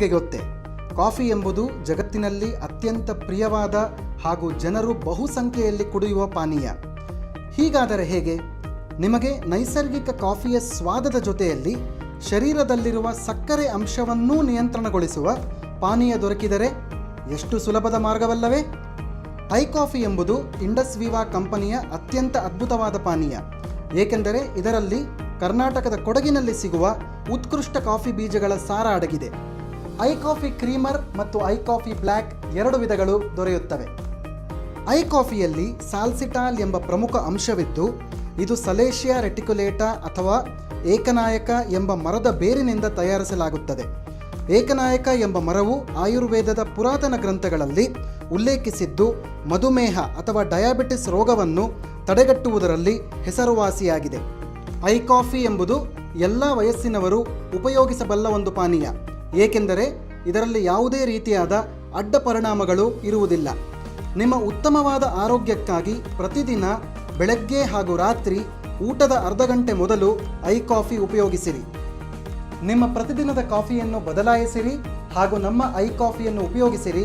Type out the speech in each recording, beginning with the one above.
ನಿಮಗೆ ಗೊತ್ತೇ, ಕಾಫಿ ಎಂಬುದು ಜಗತ್ತಿನಲ್ಲಿ ಅತ್ಯಂತ ಪ್ರಿಯವಾದ ಹಾಗೂ ಜನರು ಬಹುಸಂಖ್ಯೆಯಲ್ಲಿ ಕುಡಿಯುವ ಪಾನೀಯ. ಹೀಗಾದರೆ ಹೇಗೆ? ನಿಮಗೆ ನೈಸರ್ಗಿಕ ಕಾಫಿಯ ಸ್ವಾದದ ಜೊತೆಯಲ್ಲಿ ಶರೀರದಲ್ಲಿರುವ ಸಕ್ಕರೆ ಅಂಶವನ್ನೂ ನಿಯಂತ್ರಣಗೊಳಿಸುವ ಪಾನೀಯ ದೊರಕಿದರೆ ಎಷ್ಟು ಸುಲಭದ ಮಾರ್ಗವಲ್ಲವೇ? ಐಕಾಫಿ ಎಂಬುದು ಇಂಡಸ್ ವಿವಾ ಕಂಪನಿಯ ಅತ್ಯಂತ ಅದ್ಭುತವಾದ ಪಾನೀಯ. ಏಕೆಂದರೆ ಇದರಲ್ಲಿ ಕರ್ನಾಟಕದ ಕೊಡಗಿನಲ್ಲಿ ಸಿಗುವ ಉತ್ಕೃಷ್ಟ ಕಾಫಿ ಬೀಜಗಳ ಸಾರ ಅಡಗಿದೆ. ಐಕಾಫಿ ಕ್ರೀಮರ್ ಮತ್ತು ಐಕಾಫಿ ಬ್ಲ್ಯಾಕ್ 2 ವಿಧಗಳು ದೊರೆಯುತ್ತವೆ. ಐಕಾಫಿಯಲ್ಲಿ ಸಾಲ್ಸಿಟಾಲ್ ಎಂಬ ಪ್ರಮುಖ ಅಂಶವಿದ್ದು, ಇದು ಸಲೇಷಿಯಾ ರೆಟಿಕ್ಯುಲೇಟಾ ಅಥವಾ ಏಕನಾಯಕ ಎಂಬ ಮರದ ಬೇರಿನಿಂದ ತಯಾರಿಸಲಾಗುತ್ತದೆ. ಏಕನಾಯಕ ಎಂಬ ಮರವು ಆಯುರ್ವೇದದ ಪುರಾತನ ಗ್ರಂಥಗಳಲ್ಲಿ ಉಲ್ಲೇಖಿಸಿದ್ದು, ಮಧುಮೇಹ ಅಥವಾ ಡಯಾಬಿಟಿಸ್ ರೋಗವನ್ನು ತಡೆಗಟ್ಟುವುದರಲ್ಲಿ ಹೆಸರುವಾಸಿಯಾಗಿದೆ. ಐಕಾಫಿ ಎಂಬುದು ಎಲ್ಲ ವಯಸ್ಸಿನವರು ಉಪಯೋಗಿಸಬಲ್ಲ ಒಂದು ಪಾನೀಯ, ಏಕೆಂದರೆ ಇದರಲ್ಲಿ ಯಾವುದೇ ರೀತಿಯಾದ ಅಡ್ಡ ಪರಿಣಾಮಗಳು ಇರುವುದಿಲ್ಲ. ನಿಮ್ಮ ಉತ್ತಮವಾದ ಆರೋಗ್ಯಕ್ಕಾಗಿ ಪ್ರತಿದಿನ ಬೆಳಗ್ಗೆ ಹಾಗೂ ರಾತ್ರಿ ಊಟದ ಅರ್ಧ ಗಂಟೆ ಮೊದಲು ಐಕಾಫಿ ಉಪಯೋಗಿಸಿರಿ. ನಿಮ್ಮ ಪ್ರತಿದಿನದ ಕಾಫಿಯನ್ನು ಬದಲಾಯಿಸಿರಿ ಹಾಗೂ ನಮ್ಮ ಐಕಾಫಿಯನ್ನು ಉಪಯೋಗಿಸಿರಿ,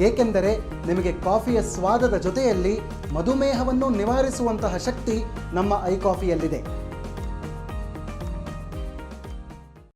ಏಕೆಂದರೆ ನಿಮಗೆ ಕಾಫಿಯ ಸ್ವಾದದ ಜೊತೆಯಲ್ಲಿ ಮಧುಮೇಹವನ್ನು ನಿವಾರಿಸುವಂತಹ ಶಕ್ತಿ ನಮ್ಮ ಐಕಾಫಿಯಲ್ಲಿದೆ.